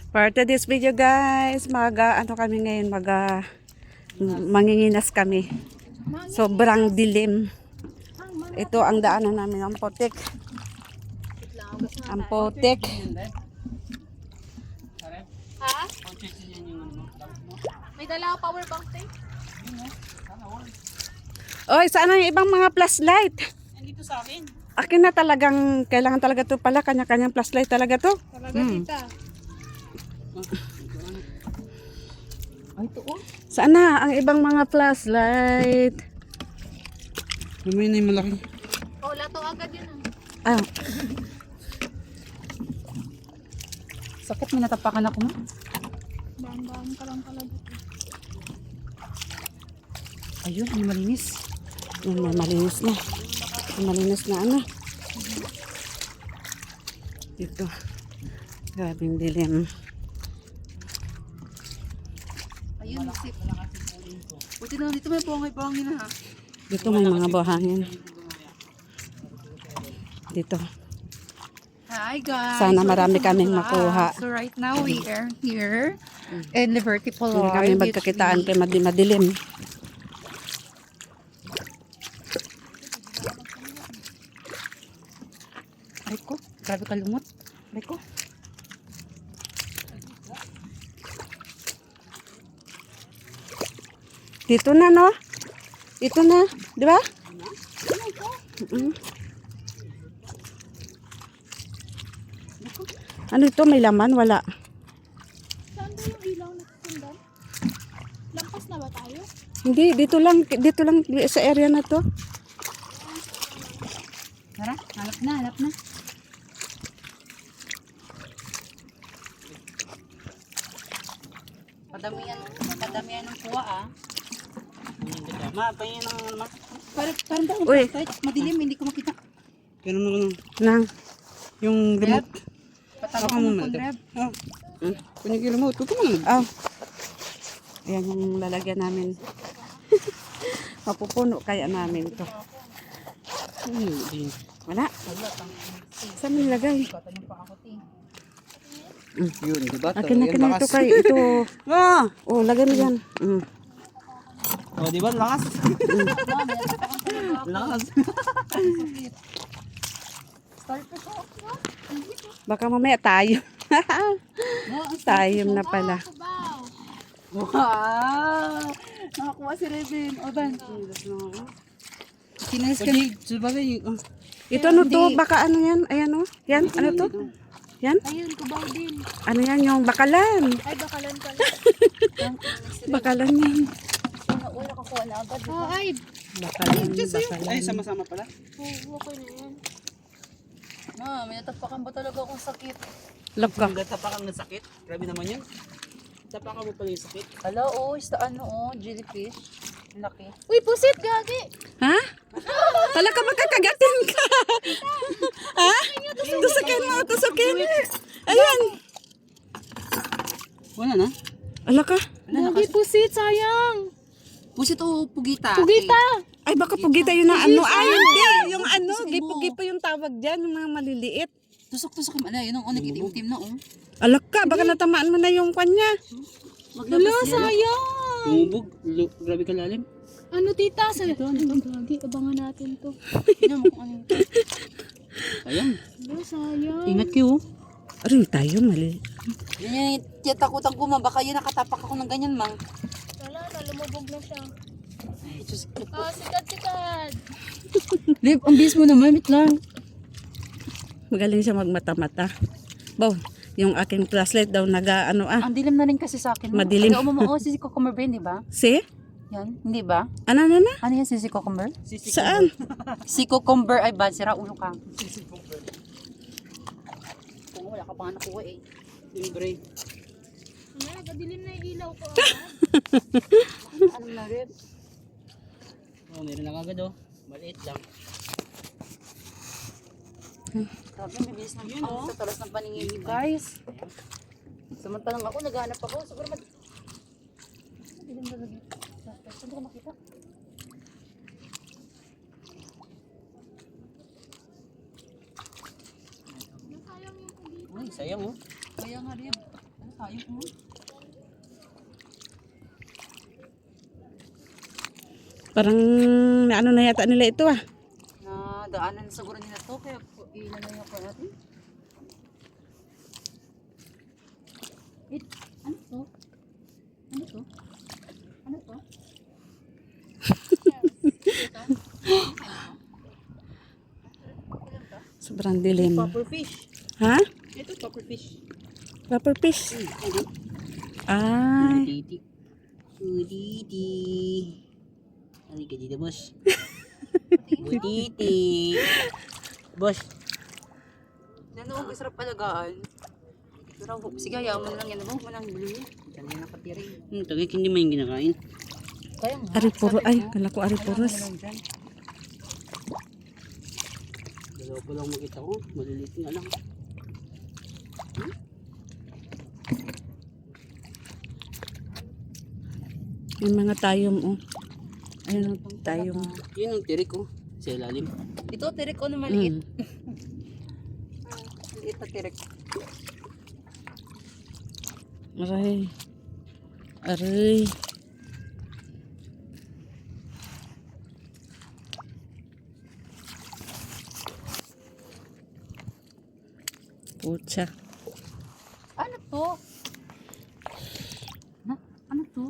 For today's video guys, ano kami ngayon, manginginas kami. Sobrang dilim. Ito ang daanan namin, ang putik. Ang putik. Ha? May dala ako power bank tayo. Oy, saan ang ibang mga flashlight? Nandito sa akin. Akin na talagang, kailangan talaga to pala, kanya-kanyang flashlight talaga to. Talaga tita. Ay, ito oh. Saan na ang ibang mga flashlight? May na yung malaki. Oh, lato agad yun Ah, Sakit, may natapakan ako mo. Bang-bang ka lang pala dito. Ayun, may malinis. yun, malinis na. Malinis na ano. Ito. Grabing dilim. Ayun, masip. Buti na dito may bongay-bongay na ha. Dito may mga buhangin. Dito. Hi guys. Sana marami kaming makuha. So right now we are here in Liberty Hindi Polaroid. kami magkakitaan kay madilim. Ay ko, grabe kalumot. Ay ko. Dito na, no? Ito na. Di ba? Ano ito? May laman? Wala. Saan ba yung ilaw na sundan? Lampas na ba tayo? Hindi. Dito lang sa area na to. Tara, halap na. Padamihan ng kuha ah. Ma, pahingin ng ano ma? Parang daw, Uy. madilim, hindi ko makita. Ganun mo lang. Nang. Yung remote. Patago Ako ko mo ng man. Conrad. Oh. Kunyag yung remote. Huwag ko man. Oh. Ayan yung lalagyan namin. Mapupuno kaya namin to. Wala. Saan mo nilagay? Yun, diba? Akin na ito kay ito. Ah! Oh, lagay mo yan. Oh, diba? Lakas. Lakas. Baka mamaya tayo. Tayo na pala. Kubaw. Wow! Nakakuha si Reben. O, ban? Kinis ka. Pwede, sabagay. Ito ano to? Baka ano yan? Ayan oh. Yan, ano to? Yan? Ayun, kubaw din. Ano yan? Yung bakalan. Ay, bakalan pala. Bakalan yan. Una kakuha na agad. Oh, ay. Bakalan. Ay, sama-sama pala. Oh, okay na yan. Ma, may natapakan ba talaga akong sakit? Lagka. Ang tapakan ng sakit. Grabe naman yan. Tapakan mo pala yung sakit. Hala, sa jellyfish. Laki. Uy, pusit, gagi. Ha? Tala ka magkakagatin ka. Ha? Tusukin mo. Ayan. Wala na. Ala ka. Gagi, pusit, sayang. Pusit o pugita? Pugita. Ay, baka pugita yun na ano. Ay, hindi. Yung ano, gipo-gipo yung tawag dyan. Yung mga maliliit. Tusok-tusok yung yun ang nag-itim-itim na oh. Ala ka, baka natamaan mo na yung kanya. Hala, sayang. Umubog. Grabe kalalim. Ano, tita? Gagi, abangan natin to. Tignan mo kung ano yun. Ayun. Hala, sayang. Ingat kayo. Aray, tayo mali. Yan yung takutan ko ma. Baka yun nakatapak ako ng ganyan mang. Wala na, lumubog na siya. Ay, Diyos ko. Oh, sikat. Lip, ang bis mo naman. Wait lang. Magaling siya magmata-mata. Bo, yung aking flashlight daw Ang dilim na rin kasi sa akin. Madilim. Ay, si cucumber ba yun, di ba? Si? Yan, hindi ba? Ano na? Ano yan, si cucumber? Saan? Si cucumber ay bad. Sira ulo ka. Kung wala ka pa nga nakuha eh. Timbre. Ano, nagadilim na yung ilaw ko. Ano na rin? Oh, meron na kagad oh. Maliit lang. Grabe, bibilis ng sa talas ng paningin niyo, guys. Samantalang ako, naghahanap ako. Siguro dilim talaga. Saan ko makita? Ay, sayang oh. Kaya nga rin. Ayun mo. Parang ano na yata nila ito ah. Na daanan siguro nila to. Kaya ilalaya pa natin. Ano to? Ano to? Ano to? Sobrang dilim. Puffer fish. Ha? Ito, puffer fish. Rubber fish. Ito. Ay. Uditi. Uditi. Ano ka dito, boss? Uditi. Boss. Nanuog, sarap alagaan. Pero sige, hayaan mo na lang yan. Huwag mo nang bili. Diyan na nakatira yun. Tagay, hindi mo yung kinakain. Kaya nga. Aripuro. Ay, kala ko aripuros. Dalawa pa lang makita ko. Maliliit nga lang. Yung mga tayom oh. Ayun ang tayom. Yun ang tirik ko. Sa ilalim. Ito, tirik ko na maliit. Mm. Maliit na tirik. Aray. Aray. Pucha. Ano to? Na? Ano to?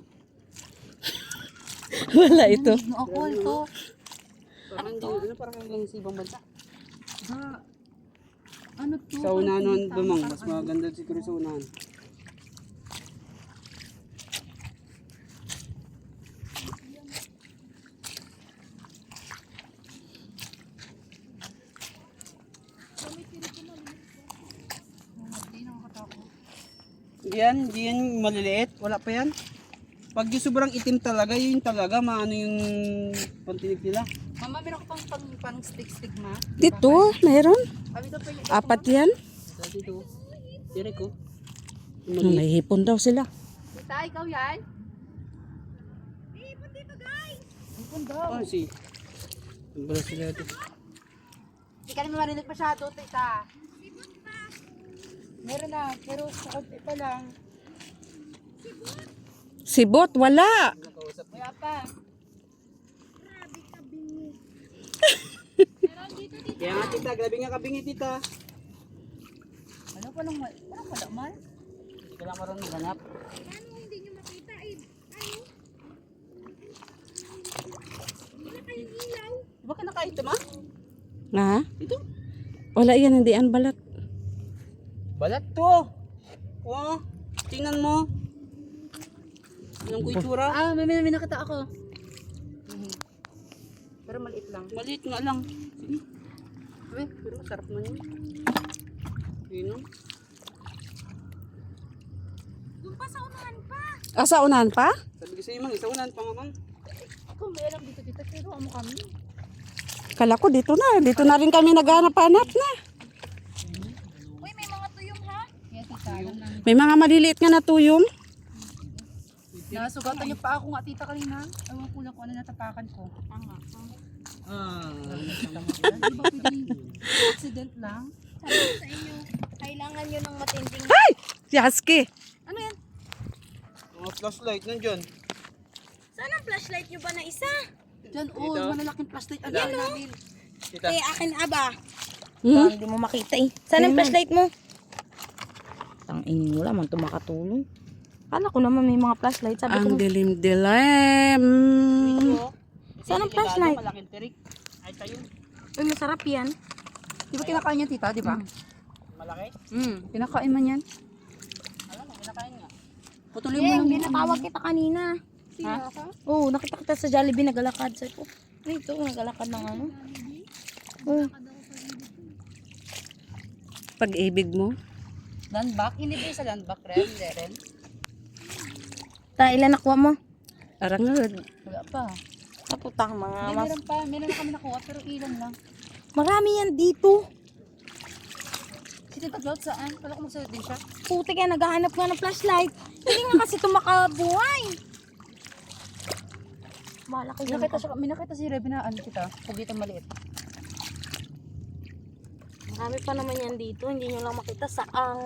Wala ito. Ano ako ito? Parang ano, parang hanggang sa ibang bansa. Ba? Ano to? Sa unahan nun, Bamang. Mas maganda siguro sa unahan. Yan, di yan maliliit. Wala pa yan. Pag yung sobrang itim talaga, yun talaga, maano yung pantinig nila. Mama, meron ko pang stick ma. Dito, mayroon. Kami to pa yung Apat yan. Sa dito, tirik ko. May hipon daw sila. Tita, ikaw yan? Ipon dito, guys! Ipon daw. Oh, si. Ang bala sila ito. Hindi ka naman marinig masyado, tita. Meron na, pero sa konti pa lang. Sibot, wala. Kaya pa. Kaya nga tita, grabe nga kabingi tita. Ano pa lang, parang wala man. Hindi ka lang marunong maghanap. Di ba ka nakain ito ma? Ha? Ito? Wala yan, hindi ang balat. Balat to. Oh, tingnan mo. Anong kuitsura? Ah, may nakita ako. Pero maliit lang. Maliit nga lang. Sige. Pero sarap man yun. Yun o. Ah, sa unahan pa? Sabi ko sa'yo mang, isa unan pa nga mang. Ako may alam dito dito, pero amo kami. Kala ko dito na. Dito na rin kami naghanap-hanap na. Uy, may mga tuyong ha? Yes, tita. Alam namin. May mga maliliit nga na tuyong. Nasugatan niyo pa ako nga tita kanina. Ewan ko lang kung ano natapakan ko. Ah, Di ba pwede accident lang? Sabi ko sa inyo, kailangan nyo ng matinding... Si Husky. Ano yan? mga flashlight nandyan. Saan ang flashlight nyo ba na isa? Diyan, oh, Dito? malalaking plastic. Ang Dito? dami namin. Tita, Eh, akin aba. Hmm? Hindi mo makita eh. Saan ang flashlight mo? Tangin mo lang, tumakatulong. Kala ko naman may mga flashlight. Sabi ko, Ang dilim-dilim. ito. Saan ang flashlight? Malaking tirik. Ay tayo. uy, masarap yan. Di ba kinakain niya tita, di ba? Malaki? Kinakain man yan. Alam mo, kinakain nga. Putulin mo Eh, lang yun. binatawag kita kanina. Ha? Oo, nakita kita sa Jollibee nagalakad. Sabi ko, ano ito, nagalakad ng ano? Oh, Pag-ibig mo. Landback? Hindi ba yung sa landback, Ren? Ren? ilan nakuha mo? Arangad. Wala pa. Kaputang mga Hindi, mas. meron pa. Meron na kami nakuha, pero ilan lang. Marami yan dito. Si Tita Cloud saan? Kala ko magsalit din siya. Puti kaya naghahanap nga ng flashlight. Hindi nga kasi tumakabuhay. Malaki yan. May nakita si Rebe na ano kita. Pagdito maliit. Marami pa naman yan dito. Hindi nyo lang makita saang.